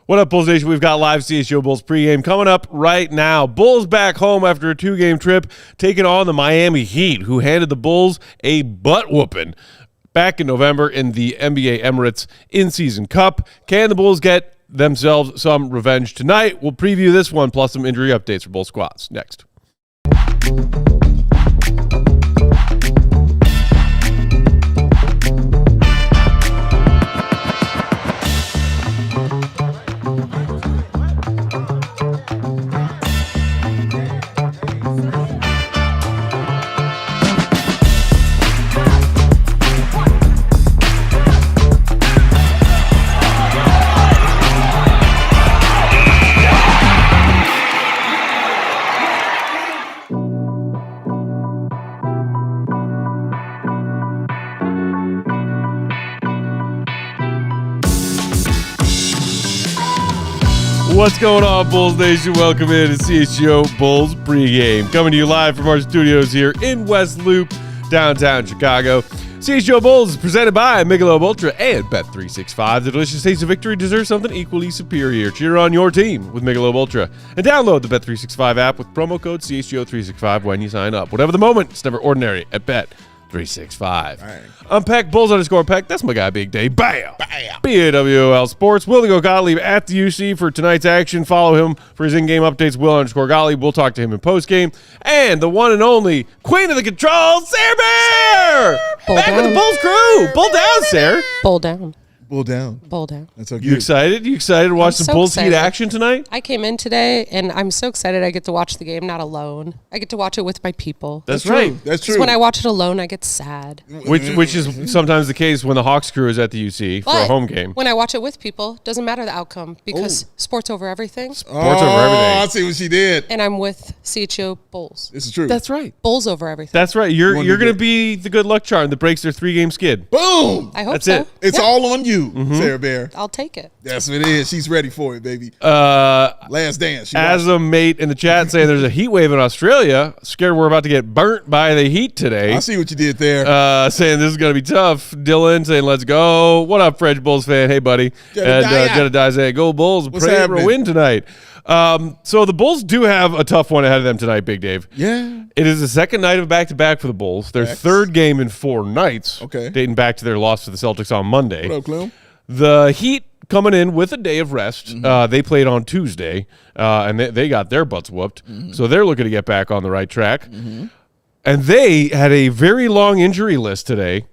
What up, Bulls Nation? We've got live CHGO Bulls pregame coming up right now. Bulls back home after a 2-game trip, taking on the Miami Heat, who handed the Bulls a butt-whooping back in November in the NBA Emirates in-season Cup. Can the Bulls get themselves some revenge tonight? We'll preview this one, plus some injury updates for both squads. Next. What's going on, Bulls Nation? Welcome in to CHGO Bulls pregame. Coming to you live from our studios here in West Loop, downtown Chicago. CHGO Bulls is presented by Michelob Ultra and Bet365. The delicious taste of victory deserves something equally superior. Cheer on your team with Michelob Ultra. And download the Bet365 app with promo code CHGO365 when you sign up. Whatever the moment, it's never ordinary at Bet365. Right. I'm Peck, Bulls_Peck. That's my guy, Big Dave. Bam! Bam! BAWL Sports. Will the Go Gottlieb at the UC for tonight's action. Follow him for his in-game updates, Will_Gottlieb. We'll talk to him in postgame. And the one and only Queen of the Controls, Sarah Bear! Back with the Bulls crew. Bull down, Sarah. Bull down. Bull down. Bull down. That's okay. You excited? You excited to watch some so Bulls Heat excited. action tonight? I came in today, and I'm so excited I get to watch the game, not alone. I get to watch it with my people. That's right. That's 'Cause true. when I watch it alone, I get sad. Which is sometimes the case when the Hawks crew is at the UC for a But home game. when I watch it with people, doesn't matter the outcome because sports over everything. Sports over everything. I see what she did. And I'm with CHGO Bulls. This is true. That's right. Bulls over everything. That's right. You're One going to to be the good luck charm that breaks their 3-game skid. Boom. I hope That's so. it. It's Yeah, all on you, Sarah Bear. I'll take it. That's what it is. She's ready for it, baby. Last dance. She As a mate in the chat saying there's a heat wave in Australia. Scared we're about to get burnt by the heat today. I see what you did there. Saying this is going to be tough. Dylan saying let's go. What up, French Bulls fan? Hey, buddy. Jedediah. Jedediah saying go Bulls. What's Pray for a happening? win tonight. So the Bulls do have a tough one ahead of them tonight, Big Dave. Yeah. It is the second night of back-to-back for the Bulls. Their Facts. third game in 4 nights. Okay. Dating back to their loss to the Celtics on Monday. What up, Clem? The Heat coming in with a day of rest. They played on Tuesday, and they got their butts whooped. So they're looking to get back on the right track. And they had a very long injury list today,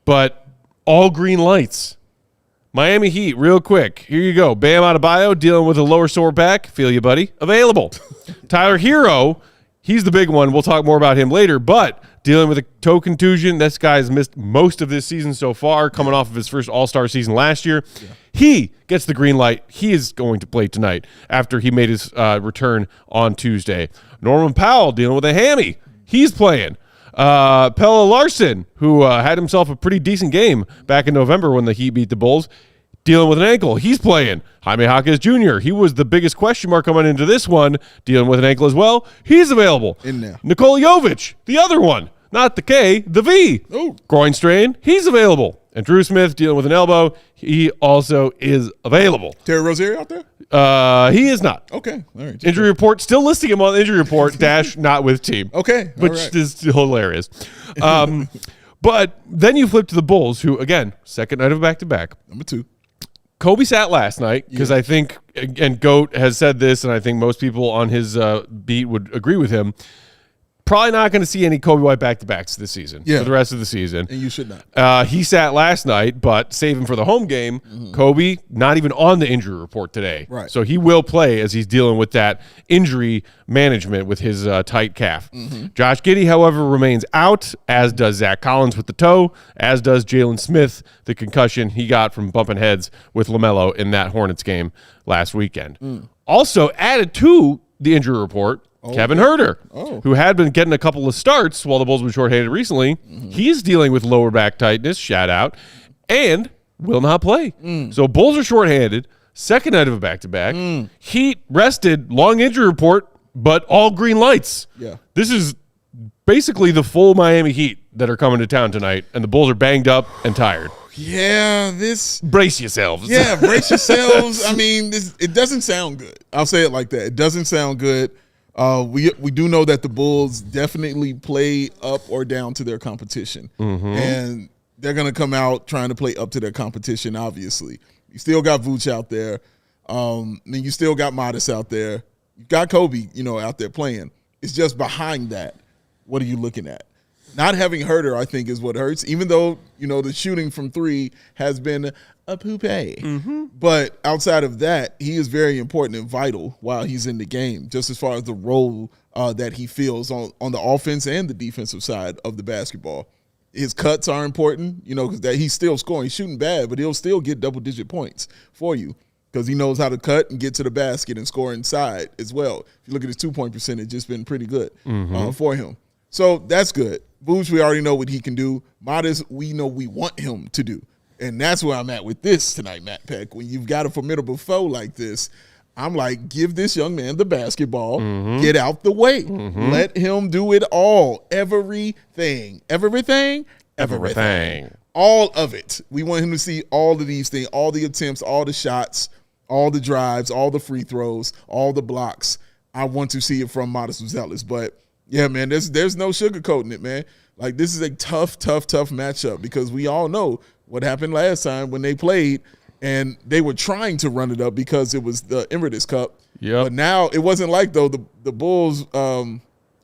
but all green lights. Miami Heat, real quick. Here you go. Bam Adebayo dealing with a lower sore back. Feel you, buddy. Available. Tyler Herro, he's the big one. We'll talk more about him later, but dealing with a toe contusion. This guy's missed most of this season so far, coming off of his first All-Star season last year. Yeah. He gets the green light. He is going to play tonight after he made his return on Tuesday. Norman Powell dealing with a hammy. He's playing. Pelle Larson, who had himself a pretty decent game back in November when the Heat beat the Bulls, dealing with an ankle. He's playing. Jaime Jaquez Jr., he was the biggest question mark coming into this one, dealing with an ankle as well. He's available. In there. Nikola Jovic, the other one, not the K, the V. Ooh. Groin strain, he's available. And Drew Smith dealing with an elbow, he also is available. Terry Rozier out there? He is not. Okay. All right. Injury report, still listing him on the injury report, dash not with team. Okay. All Which right. is hilarious. But then you flip to the Bulls, who, again, second night of back-to-back. Number 2. Coby sat last night because I think, and Goat has said this, and I think most people on his beat would agree with him, probably not going to see any Coby White back-to-backs this season for the rest of the season. And you should not. He sat last night, but save him for the home game. Coby, not even on the injury report today. Right. So he will play as he's dealing with that injury management with his tight calf. Josh Giddey, however, remains out, as does Zach Collins with the toe, as does Jalen Smith, the concussion he got from bumping heads with LaMelo in that Hornets game last weekend. Also added to the injury report, Kevin Herter, who had been getting a couple of starts while the Bulls were shorthanded recently. He's dealing with lower back tightness, shout out, and will not play. So Bulls are shorthanded, second night of a back-to-back. Heat rested, long injury report, but all green lights. Yeah. This is basically the full Miami Heat that are coming to town tonight, and the Bulls are banged up and tired. Yeah, brace yourselves. Yeah, brace yourselves. I mean, it doesn't sound good. I'll say it like that. It doesn't sound good. We do know that the Bulls definitely play up or down to their competition, and they're going to come out trying to play up to their competition. Obviously, you still got Vooch out there. Then you still got Modest out there. You got Coby, out there playing. It's just behind that. What are you looking at? Not having Herro, I think, is what hurts, even though, the shooting from three has been a poupée. But outside of that, he is very important and vital while he's in the game, just as far as the role that he feels on the offense and the defensive side of the basketball. His cuts are important, because he's still scoring. He's shooting bad, but he'll still get double-digit points for you because he knows how to cut and get to the basket and score inside as well. If you look at his two-point percentage, it's been pretty good for him. So that's good. Vooch, we already know what he can do. Modest, we know we want him to do. And that's where I'm at with this tonight, Matt Peck. When you've got a formidable foe like this, I'm like, give this young man the basketball, get out the way. Let him do it all. Everything. All of it. We want him to see all of these things, all the attempts, all the shots, all the drives, all the free throws, all the blocks. I want to see it from Modest Zealous. But yeah, man, there's no sugarcoating it, man. Like, this is a tough matchup because we all know what happened last time when they played and they were trying to run it up because it was the Emirates Cup. Yep. But now it wasn't like, though, the Bulls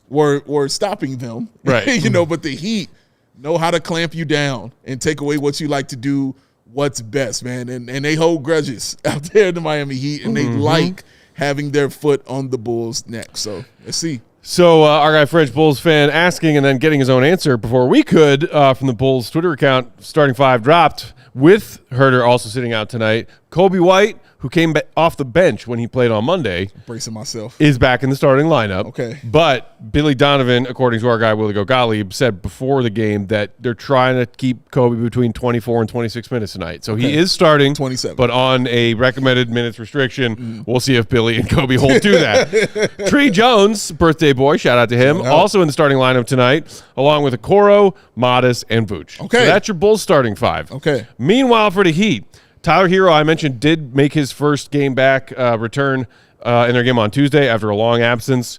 were stopping them. Right. But the Heat know how to clamp you down and take away what you like to do, what's best, man. And they hold grudges out there in the Miami Heat, and they like having their foot on the Bulls' neck. So let's see. So our guy French Bulls fan asking and then getting his own answer before we could from the Bulls Twitter account. Starting five dropped with Herro also sitting out tonight. Coby White, who came off the bench when he played on Monday, bracing myself, is back in the starting lineup. Okay. But Billy Donovan, according to our guy Willie Gottlieb, said before the game that they're trying to keep Coby between 24 and 26 minutes tonight. So he is starting 27, but on a recommended minutes restriction. We'll see if Billy and Coby hold to that. Trey Jones, birthday boy, shout out to him, also in the starting lineup tonight, along with Okoro, Modest, and Vooch. Okay. So that's your Bulls starting five. Okay. Meanwhile, for the Heat, Tyler Herro, I mentioned, did make his first game back return in their game on Tuesday after a long absence.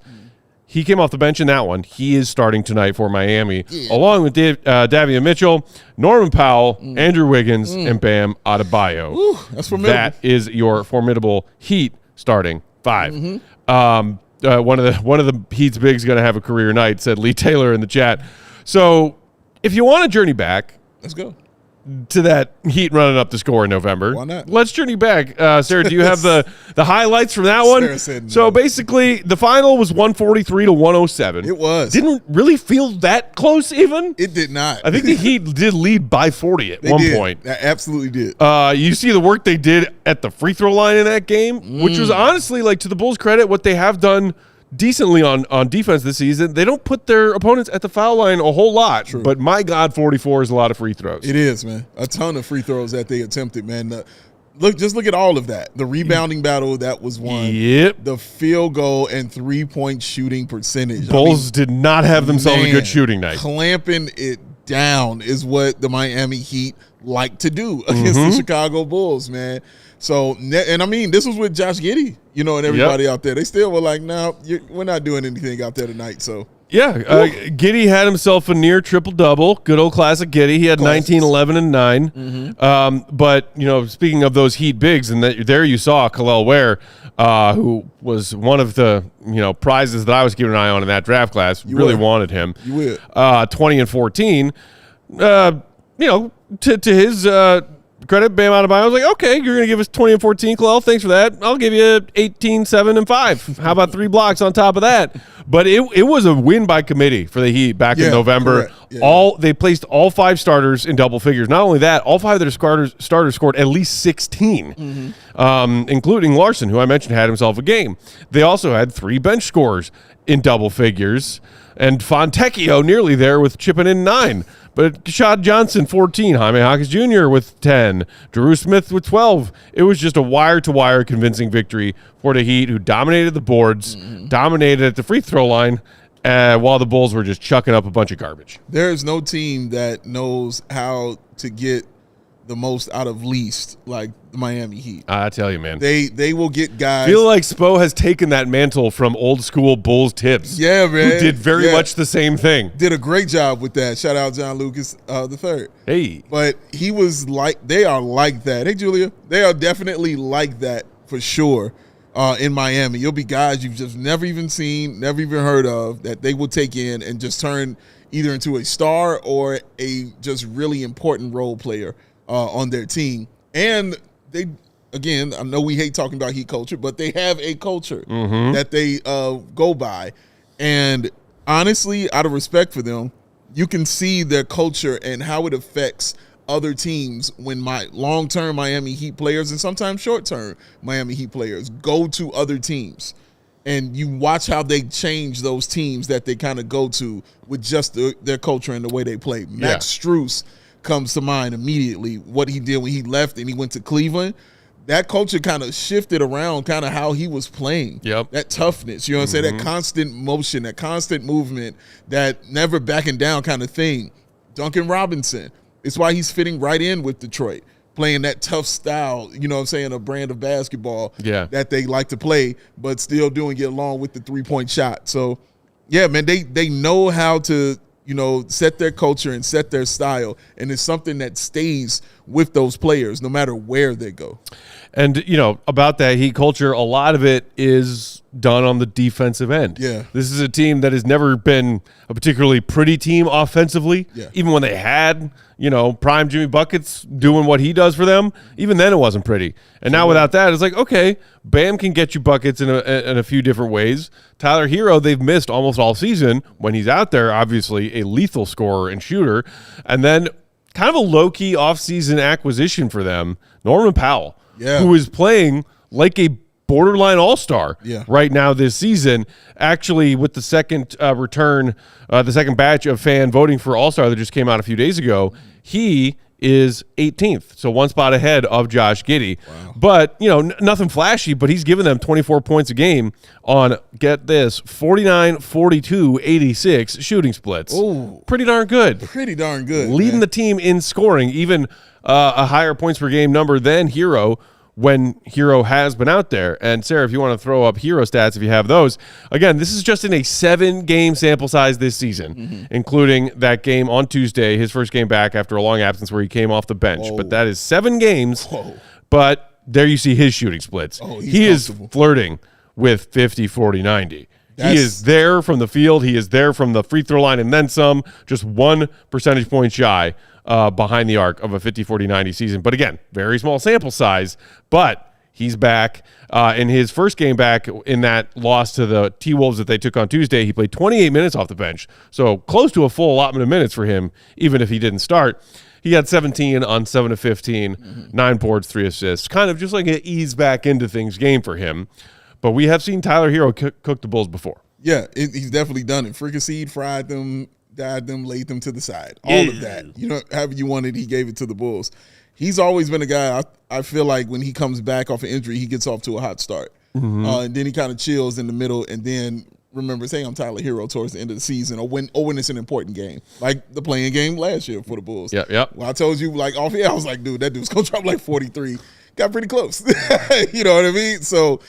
He came off the bench in that one. He is starting tonight for Miami, along with Davion Mitchell, Norman Powell, Andrew Wiggins, and Bam Adebayo. Ooh, that's formidable. That is your formidable Heat starting five. One of the Heat's bigs going to have a career night, said Lee Taylor in the chat. So if you want to journey back, let's go to that Heat running up the score in November. Why not? Let's journey back. Sarah, do you have the highlights from that one? Sarah said no. So basically, the final was 143 to 107. It was. Didn't really feel that close even. It did not. I think the Heat did lead by 40 at one point. They absolutely did. You see the work they did at the free throw line in that game, which was honestly, like, to the Bulls' credit, what they have done decently on defense this season. They don't put their opponents at the foul line a whole lot. True. But my God, 44 is a lot of free throws. It is, man. A ton of free throws that they attempted, man. Look at all of that. The rebounding battle that was won. Yep. The field goal and 3-point shooting percentage. Bulls did not have themselves a good shooting night. Clamping it down is what the Miami Heat like to do against the Chicago Bulls, man. So, and I mean, this was with Josh Giddey, and everybody out there. They still were like, no, we're not doing anything out there tonight. So, yeah, Giddey had himself a near triple-double. Good old classic Giddey. He had 19, 11, and 9. But, speaking of those Heat bigs, and there you saw Kel'el Ware, who was one of the, prizes that I was keeping an eye on in that draft class. Wanted him. You would. 20 and 14. To his credit, Bam Adebayo was like, okay, you're going to give us 20 and 14, Kel'el. Thanks for that. I'll give you 18, 7, and 5. How about 3 blocks on top of that? But it was a win by committee for the Heat back in November. They placed all 5 starters in double figures. Not only that, all 5 of their starters scored at least 16, including Larson, who I mentioned had himself a game. They also had 3 bench scorers in double figures, and Fontecchio nearly there with chipping in 9. But Keshad Johnson, 14. Jaime Hawkins Jr. with 10. Drew Smith with 12. It was just a wire-to-wire convincing victory for the Heat, who dominated the boards, dominated at the free throw line, while the Bulls were just chucking up a bunch of garbage. There is no team that knows how to get the most out of least, like the Miami Heat. I tell you, man. They will get guys. I feel like Spo has taken that mantle from old school Bulls Tibbs. Yeah, man. Who did very much the same thing. Did a great job with that. Shout out John Lucas the third. Hey. But he was like, they are like that. Hey, Julia. They are definitely like that for sure in Miami. You'll be guys you've just never even seen, never even heard of, that they will take in and just turn either into a star or a just really important role player on their team. And they, again, I know we hate talking about Heat culture, but they have a culture that they go by. And honestly, out of respect for them, you can see their culture and how it affects other teams when my long-term Miami Heat players and sometimes short-term Miami Heat players go to other teams. And you watch how they change those teams that they kind of go to with just their culture and the way they play. Max Strus comes to mind immediately, what he did when he left and he went to Cleveland. That culture kind of shifted around kind of how he was playing. Yep. That toughness, you know what I'm saying? That constant motion, that constant movement, that never backing down kind of thing. Duncan Robinson, it's why he's fitting right in with Detroit, playing that tough style, you know what I'm saying, a brand of basketball that they like to play, but still doing it along with the three-point shot. So, yeah, man, they know how to, you know, set their culture and set their style, and it's something that stays with those players no matter where they go. And, you know, about that Heat culture, a lot of it is done on the defensive end. Yeah. This is a team that has never been a particularly pretty team offensively. Yeah. Even when they had, you know, prime Jimmy Buckets doing what he does for them, even then it wasn't pretty. And now without that, it's like, okay, Bam can get you buckets in a few different ways. Tyler Herro, they've missed almost all season. When he's out there, obviously a lethal scorer and shooter. And then kind of a low-key offseason acquisition for them, Norman Powell. Who is playing like a borderline all-star right now this season. Actually, with the second return, the second batch of fan voting for all-star that just came out a few days ago, he is 18th, so one spot ahead of Josh Giddey. Wow. But, you know, nothing flashy, but he's giving them 24 points a game on, get this, 49, 42, 86 shooting splits. Ooh. Pretty darn good. Pretty darn good. Leading the team in scoring, even a higher points per game number than Herro when Herro has been out there. And Sarah, if you want to throw up Herro stats, if you have those. Again, this is just in a 7-game sample size this season, including that game on Tuesday, his first game back after a long absence where he came off the bench. But that is 7 games. But there you see his shooting splits. He is flirting with 50, 40, 90. He is there from the field. He is there from the free throw line and then some, just 1 percentage point shy behind the arc of a 50, 40, 90 season. But again, very small sample size, but he's back. In his first game back in that loss to the T-Wolves that they took on Tuesday, he played 28 minutes off the bench. So close to a full allotment of minutes for him, even if he didn't start. He had 17 on 7 of 15, 9 boards, 3 assists. Kind of just like an ease back into things game for him. But we have seen Tyler Herro cook the Bulls before. Yeah, he's definitely done it. Fricasseed, fried them, dyed them, laid them to the side. All of that. You know, however you wanted, he gave it to the Bulls. He's always been a guy, I feel like when he comes back off an injury, he gets off to a hot start. And then he kind of chills in the middle and then remembers, hey, I'm Tyler Herro towards the end of the season or when it's an important game. Like the playing game last year for the Bulls. Yep. Well, I told you, like, off here, I was like, dude, that dude's going to drop like 43. Got pretty close. You know what I mean? So,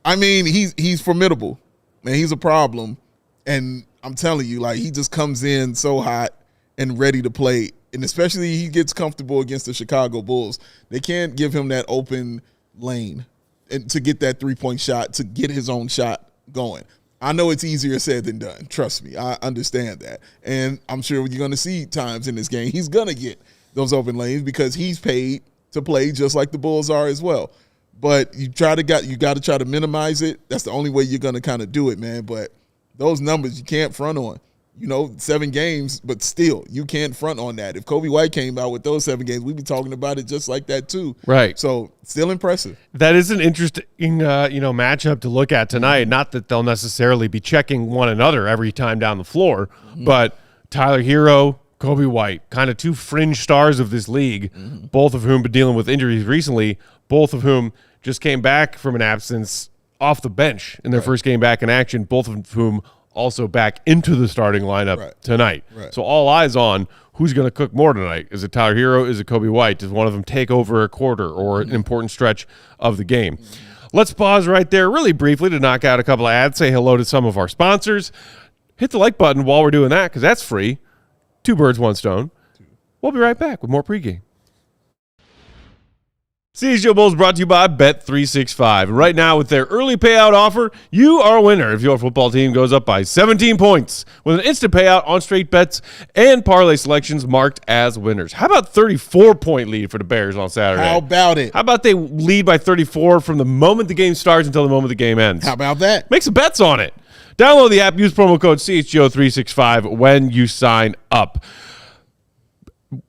I mean, he's formidable. Man, he's a problem. And I'm telling you, like, he just comes in so hot and ready to play. And especially he gets comfortable against the Chicago Bulls. They can't give him that open lane and to get that three-point shot, to get his own shot going. I know it's easier said than done. Trust me. I understand that. And I'm sure you're going to see times in this game he's going to get those open lanes because he's paid to play just like the Bulls are as well. But you got to try to minimize it. That's the only way you're going to kind of do it, man. But those numbers you can't front on. You know, 7 games, but still, you can't front on that. If Coby White came out with those 7 games, we'd be talking about it just like that too. Right. So, still impressive. That is an interesting, matchup to look at tonight. Not that they'll necessarily be checking one another every time down the floor, but Tyler Herro, Coby White, kind of 2 fringe stars of this league, both of whom been dealing with injuries recently, both of whom just came back from an absence off the bench in their first game back in action, both of whom also back into the starting lineup tonight. Right. So all eyes on who's going to cook more tonight. Is it Tyler Herro? Is it Coby White? Does one of them take over a quarter or an important stretch of the game? Let's pause right there really briefly to knock out a couple of ads, say hello to some of our sponsors. Hit the like button while we're doing that because that's free. 2 birds, 1 stone. We'll be right back with more pregame. CHGO Bulls brought to you by Bet365. Right now, with their early payout offer, you are a winner if your football team goes up by 17 points with an instant payout on straight bets and parlay selections marked as winners. How about 34-point lead for the Bears on Saturday? How about it? How about they lead by 34 from the moment the game starts until the moment the game ends? How about that? Make some bets on it. Download the app. Use promo code CHGO365 when you sign up.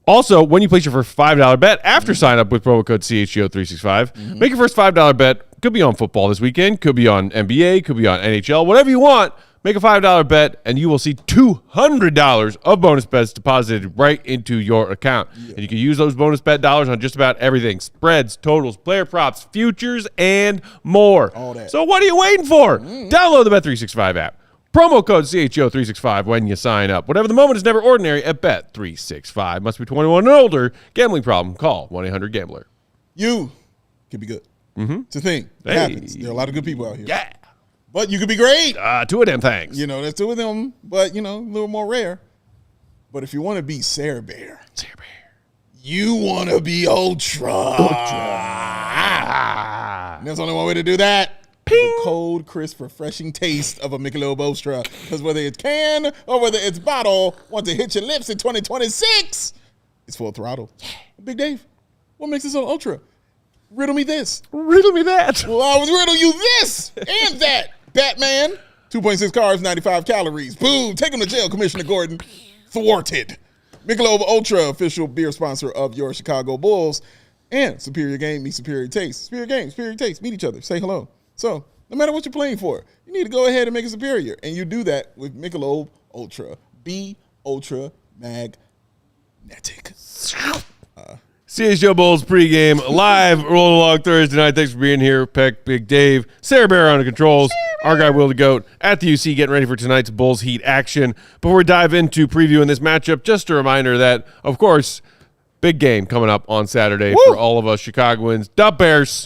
Also, when you place your first $5 bet after sign up with promo code CHGO365, make your first $5 bet. Could be on football this weekend, could be on NBA, could be on NHL, whatever you want. Make a $5 bet, and you will see $200 of bonus bets deposited right into your account. And you can use those bonus bet dollars on just about everything: spreads, totals, player props, futures, and more. All that. So what are you waiting for? Download the Bet365 app. Promo code CHGO365 when you sign up. Whatever the moment is never ordinary at Bet365. Must be 21 and older. Gambling problem? Call 1-800-GAMBLER. You can be good. It's a thing. It happens. There are a lot of good people out here. Yeah. But you could be great. 2 of them things. You know, there's 2 of them, but, a little more rare. But if you want to be Sarah Bear, you want to be Ultra. And there's only one way to do that. The cold, crisp, refreshing taste of a Michelob Ultra. Because whether it's can or whether it's bottle, once it hits your lips in 2026, it's full throttle. Big Dave, what makes it so ultra? Riddle me this. Riddle me that. Well, I would riddle you this and that. Batman, 2.6 carbs, 95 calories. Boom, take him to jail, Commissioner Gordon. Thwarted. Michelob Ultra, official beer sponsor of your Chicago Bulls. And superior game meets superior taste. Superior game, superior taste. Meet each other. Say hello. So, no matter what you're playing for, you need to go ahead and make it superior. And you do that with Michelob Ultra. Be Ultra Magnetic. CHGO Bulls pregame live, rolling along Thursday night. Thanks for being here. Peck, Big Dave, Sarah Bear on the controls, our guy Will the Goat at the UC getting ready for tonight's Bulls Heat action. Before we dive into previewing this matchup, just a reminder that, of course, big game coming up on Saturday for all of us Chicagoans. The Bears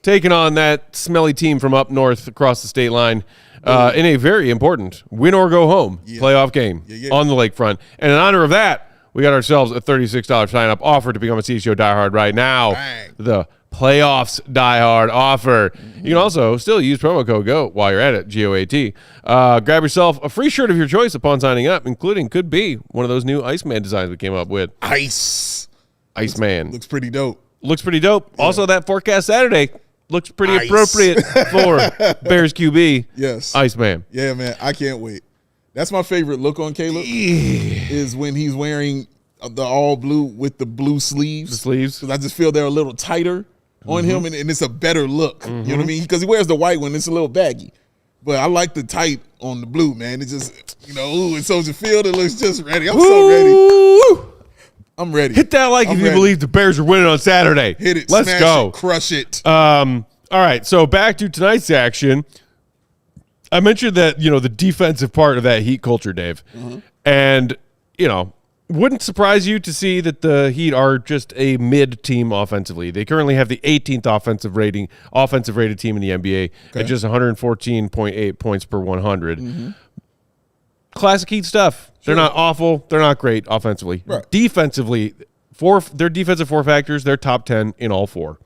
taking on that smelly team from up north across the state line in a very important win or go home playoff game on the lakefront. And in honor of that, we got ourselves a $36 sign-up offer to become a CHGO diehard right now. Bang. The playoffs diehard offer. You can also still use promo code GOAT while you're at it, GOAT. Grab yourself a free shirt of your choice upon signing up, including could be one of those new Iceman designs we came up with. Iceman. Looks pretty dope. Looks pretty dope. Yeah. Also, that forecast Saturday looks pretty appropriate for Bears QB. Yes. Iceman. Yeah, man. I can't wait. That's my favorite look on Caleb is when he's wearing the all blue with the blue sleeves. The sleeves. Because I just feel they're a little tighter on him, and it's a better look. You know what I mean? Because he wears the white one. It's a little baggy. But I like the tight on the blue, man. It just, in Soldier Field, it looks just ready. I'm so ready. I'm ready. Hit that like if you believe the Bears are winning on Saturday. Hit it. Let's go. It, crush it. All right, so back to tonight's action. I mentioned that, the defensive part of that Heat culture, Dave. And, wouldn't surprise you to see that the Heat are just a mid-team offensively. They currently have the 18th offensive rated team in the NBA at just 114.8 points per 100. Classic Heat stuff. They're not awful. They're not great offensively. Right. Defensively, their defensive 4 factors, they're top 10 in all 4.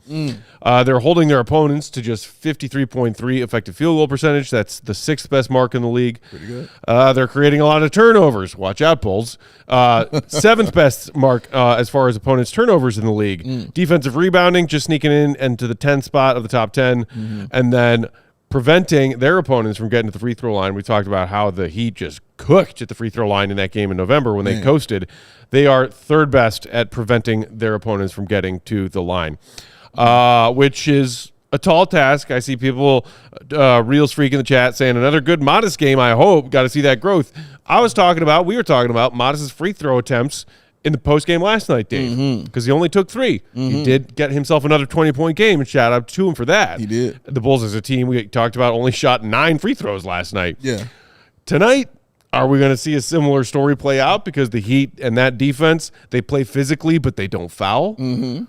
They're holding their opponents to just 53.3 effective field goal percentage. That's the 6th best mark in the league. Pretty good. They're creating a lot of turnovers. Watch out, Bulls. 7th best mark as far as opponents' turnovers in the league. Defensive rebounding, just sneaking into the 10th spot of the top 10. And then preventing their opponents from getting to the free throw line. We talked about how the Heat just cooked at the free throw line in that game in November when they coasted. They are 3rd best at preventing their opponents from getting to the line, which is a tall task. I see people, Reels Freak in the chat, saying another good Modest game, I hope. Got to see that growth. We were talking about Modest's free throw attempts in the postgame last night, Dave, because he only took 3. He did get himself another 20-point game, and shout out to him for that. He did. The Bulls as a team, we talked about, only shot 9 free throws last night. Yeah. Tonight, are we going to see a similar story play out because the Heat and that defense, they play physically, but they don't foul? Mm-hmm.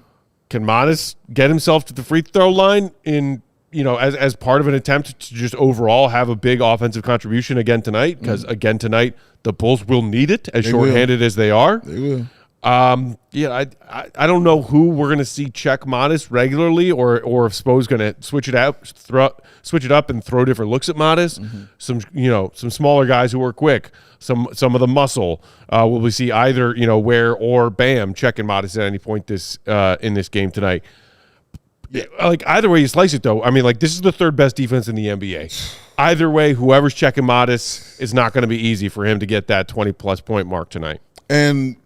Can Modest get himself to the free throw line as part of an attempt to just overall have a big offensive contribution again tonight? Because again tonight, the Bulls will need it, as shorthanded as they are. They will. I don't know who we're going to see check Modest regularly, or if Spo's going to switch it up and throw different looks at Modest. Mm-hmm. Some smaller guys who are quick, some of the muscle. Will we see either Ware or Bam checking Modest at any point in this game tonight? Yeah. Like either way you slice it, though, I mean, like this is the third best defense in the NBA. Either way, whoever's checking Modest is not going to be easy for him to get that 20-plus point mark tonight. And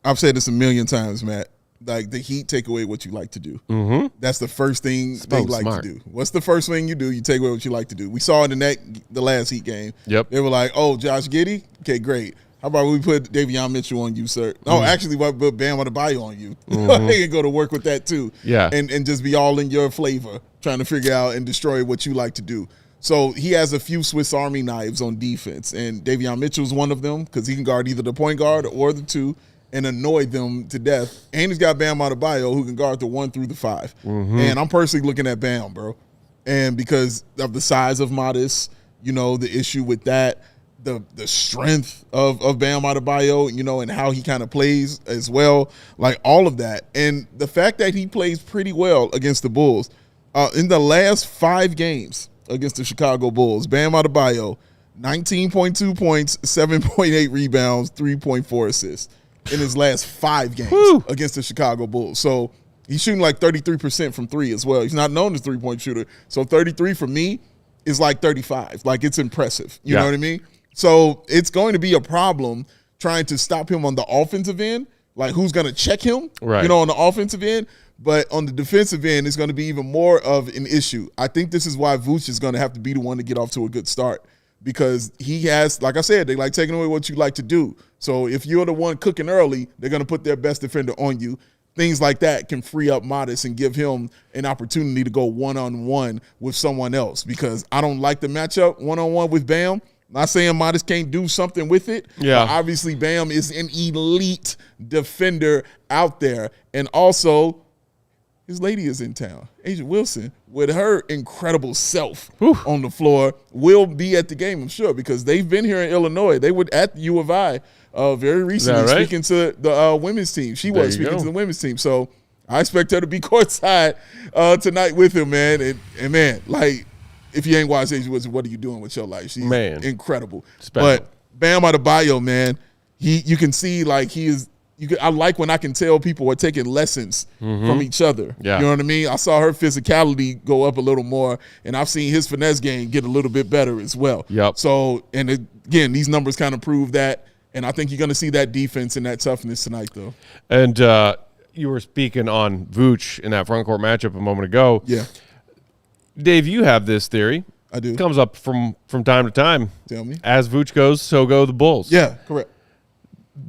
I've said this a million times, Matt. Like the Heat take away what you like to do. Mm-hmm. That's the first thing they like to do. What's the first thing you do? You take away what you like to do. We saw it in the last Heat game. Yep. They were like, "Oh, Josh Giddey, okay, great. How about we put Davion Mitchell on you, sir? Oh, actually, we put Bam Adebayo on you. They can go to work with that too. Yeah, and just be all in your flavor, trying to figure out and destroy what you like to do." So he has a few Swiss Army knives on defense, and Davion Mitchell's one of them because he can guard either the point guard or the 2 and annoy them to death. And he's got Bam Adebayo who can guard the 1 through the 5. Mm-hmm. And I'm personally looking at Bam, bro. And because of the size of Modest, the issue with that, the strength of Bam Adebayo, and how he kind of plays as well, like all of that. And the fact that he plays pretty well against the Bulls. In the last 5 games against the Chicago Bulls, Bam Adebayo, 19.2 points, 7.8 rebounds, 3.4 assists in his last 5 games against the Chicago Bulls. So he's shooting like 33% from 3 as well. He's not known as a three-point shooter. So 33 for me is like 35. Like it's impressive. You know what I mean? So it's going to be a problem trying to stop him on the offensive end. Like who's going to check him, on the offensive end. But on the defensive end, it's going to be even more of an issue. I think this is why Vooch is going to have to be the one to get off to a good start because he has, like I said, they like taking away what you like to do. So if you're the one cooking early, they're going to put their best defender on you. Things like that can free up Modest and give him an opportunity to go one-on-one with someone else because I don't like the matchup one-on-one with Bam. Not saying Modest can't do something with it. Yeah. But obviously, Bam is an elite defender out there. And also, his lady is in town. A'ja Wilson, with her incredible self on the floor, will be at the game, I'm sure, because they've been here in Illinois. They were at the U of I very recently speaking to the women's team. She was speaking to the women's team. So I expect her to be courtside tonight with him, man. And man, like, if you ain't watched A'ja Wilson, what are you doing with your life? She's incredible. Special. But Bam Adebayo, man, you can see like he is. I like when I can tell people are taking lessons from each other. Yeah. You know what I mean? I saw her physicality go up a little more, and I've seen his finesse game get a little bit better as well. Yep. So, and again, these numbers kind of prove that, and I think you're going to see that defense and that toughness tonight, though. And you were speaking on Vooch in that front court matchup a moment ago. Yeah. Dave, you have this theory. I do. It comes up from time to time. Tell me. As Vooch goes, so go the Bulls. Yeah, correct.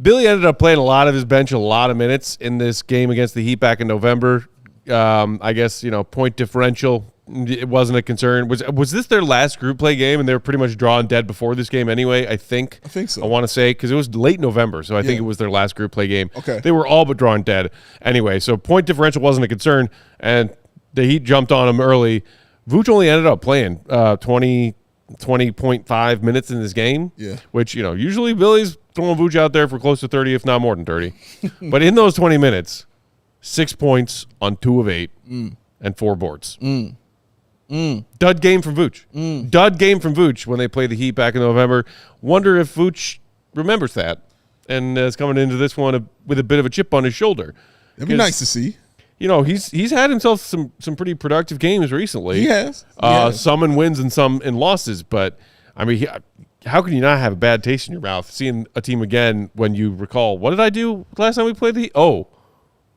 Billy ended up playing a lot of his bench, a lot of minutes in this game against the Heat back in November. I guess, point differential, it wasn't a concern. Was this their last group play game, and they were pretty much drawing dead before this game anyway, I think? I think so. I want to say, because it was late November, so I think it was their last group play game. Okay. They were all but drawing dead. Anyway, so point differential wasn't a concern, and the Heat jumped on him early. Vooch only ended up playing 20.5 minutes in this game, which, usually Billy's throwing Vooch out there for close to 30, if not more than 30. But in those 20 minutes, 6 points on 2 of 8 and 4 boards. Dud game from Vooch. Dud game from Vooch when they played the Heat back in November. Wonder if Vooch remembers that and is coming into this one with a bit of a chip on his shoulder. It'd be nice to see. He's had himself some pretty productive games recently. He has. Some in wins and some in losses. But, I mean, how can you not have a bad taste in your mouth seeing a team again when you recall, what did I do last time we played the Heat? Oh,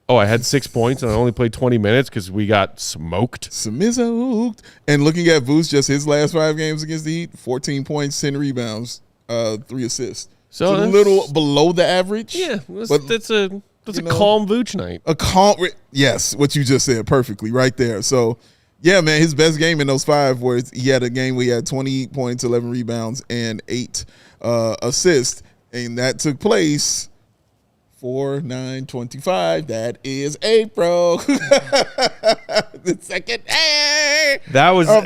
I had 6 points and I only played 20 minutes because we got smoked. Smoked. And looking at Vooch, just his last 5 games against the Heat, 14 points, 10 rebounds, 3 assists. So a little below the average. Yeah, that's a calm Vooch night. Yes, what you just said perfectly right there. So, Yeah, man, his best game in those 5 was he had a game where he had 20 points, 11 rebounds, and 8 assists, and that took place 4/9/25. That is April, the second day of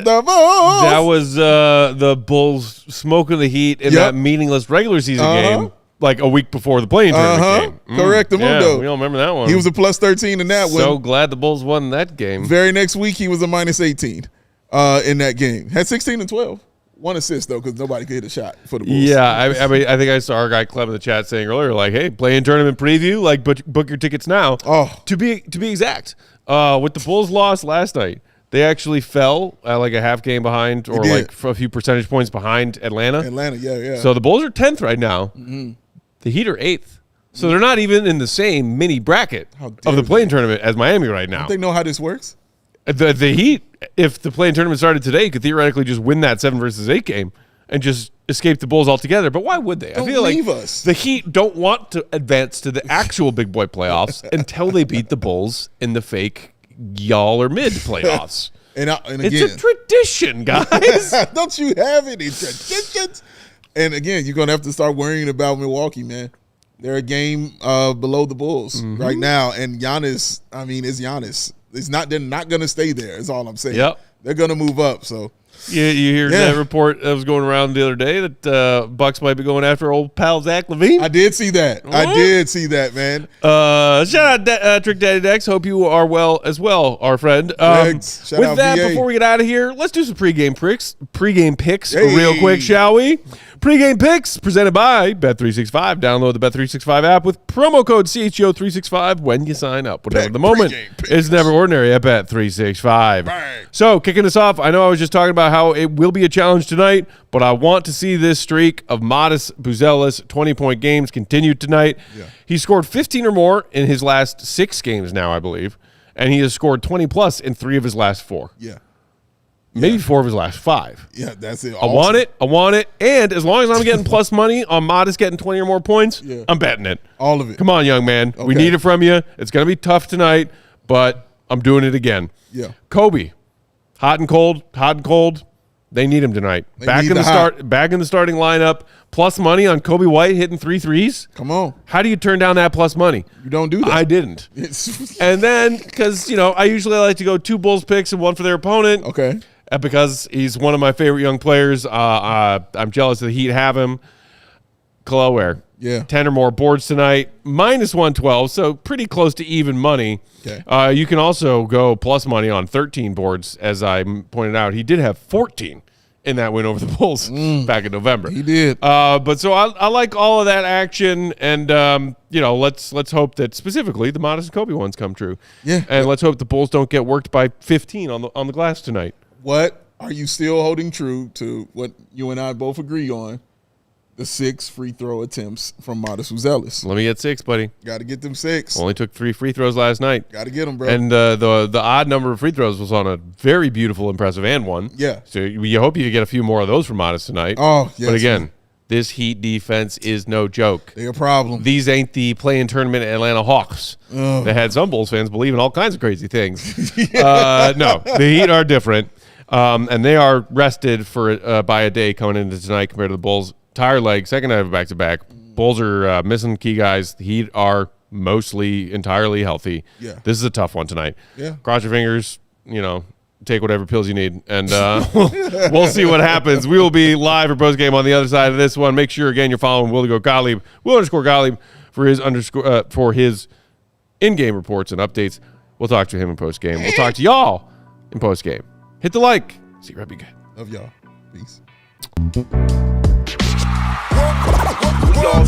the Bulls. That was the Bulls smoking the Heat in that meaningless regular season game. Like a week before the play-in tournament game. Correct, Yeah, we all remember that one. He was a plus 13 in that one. So glad the Bulls won that game. Very next week, he was a minus 18 in that game. Had 16 and 12. 1 assist, though, because nobody could hit a shot for the Bulls. Yeah, I mean, I think I saw our guy Clem in the chat saying earlier, like, hey, play-in tournament preview, like, book your tickets now. Oh. To be exact, with the Bulls' loss last night, they actually fell like a half game behind or like a few percentage points behind Atlanta. Yeah. So the Bulls are 10th right now. Mm-hmm. The Heat are 8th. So they're not even in the same mini bracket of the dare play-in tournament as Miami right now. They know how this works? The Heat, if the play-in tournament started today, could theoretically just win that 7 versus 8 game and just escape the Bulls altogether. But why would they? Don't I feel like leave us. the Heat don't want to advance to the actual big boy playoffs until they beat the Bulls in the fake y'all or mid playoffs. And again, it's a tradition, guys. Don't you have any traditions? And again, you're gonna have to start worrying about Milwaukee, man. They're a game below the Bulls right now, and Giannis. I mean, it's Giannis. They're not gonna stay there. Is all I'm saying. Yep. They're gonna move up. So You hear that report that was going around the other day that Bucks might be going after old pal Zach LaVine? I did see that. I did see that, man. Shout out Trick Daddy Dex. Hope you are well as well, our friend. Thanks. Shout With out that, VA. before we get out of here, let's do some pregame picks Hey. real quick, shall we? Pregame picks presented by Bet365. Download the Bet365 app with promo code CHGO365 when you sign up. Whatever the moment Pregame Picks. is never ordinary at Bet365. Bang. So, kicking us off, I know I was just talking about how it will be a challenge tonight, but I want to see this streak of modest Buzelis 20-point games continue tonight. Yeah. He scored 15 or more in his last 6 games now, I believe, and he has scored 20-plus in 3 of his last 4. Yeah. Maybe 4 of his last 5. Yeah, that's it. I want it. And as long as I'm getting plus money on Modest getting 20 or more points, I'm betting it. All of it. Come on, young man. We Okay. need it from you. It's going to be tough tonight, but I'm doing it again. Yeah. Coby, hot and cold. They need him tonight. They Back need in the the back in the starting lineup. Plus money on Coby White hitting 3 threes. Come on. How do you turn down that plus money? You don't do that. I didn't. And then, because, I usually like to go 2 Bulls picks and 1 for their opponent. Okay. Because he's one of my favorite young players. I'm jealous that the Heat have him. Kel'el Ware. Yeah. 10 or more boards tonight. Minus 112, so pretty close to even money. Okay. You can also go plus money on 13 boards, as I pointed out. He did have 14 in that win over the Bulls back in November. He did. But so I like all of that action, and let's hope that specifically the Modest and Coby ones come true. Yeah. And let's hope the Bulls don't get worked by 15 on the glass tonight. What are you still holding true to what you and I both agree on? The 6 free throw attempts from Modest Buzelis. Let me get 6, buddy. Got to get them 6. Only took 3 free throws last night. Got to get them, bro. And the odd number of free throws was on a very beautiful, impressive and one. Yeah. So you hope you get a few more of those from Modest tonight. Oh, yes. But again, this Heat defense is no joke. They're a problem. These ain't the play-in tournament Atlanta Hawks. They had some Bulls fans believe in all kinds of crazy things. No, the Heat are different. And they are rested for by a day coming into tonight compared to the Bulls. Tired leg, second night of back-to-back. Bulls are missing key guys. The Heat are mostly entirely healthy. Yeah. This is a tough one tonight. Yeah. Cross your fingers, take whatever pills you need, and we'll see what happens. We will be live for postgame on the other side of this one. Make sure, again, you're following Will_Gottlieb for his in-game reports and updates. We'll talk to him in postgame. We'll talk to y'all in postgame. Hit the like. See you right, be good. Love y'all. Peace. We all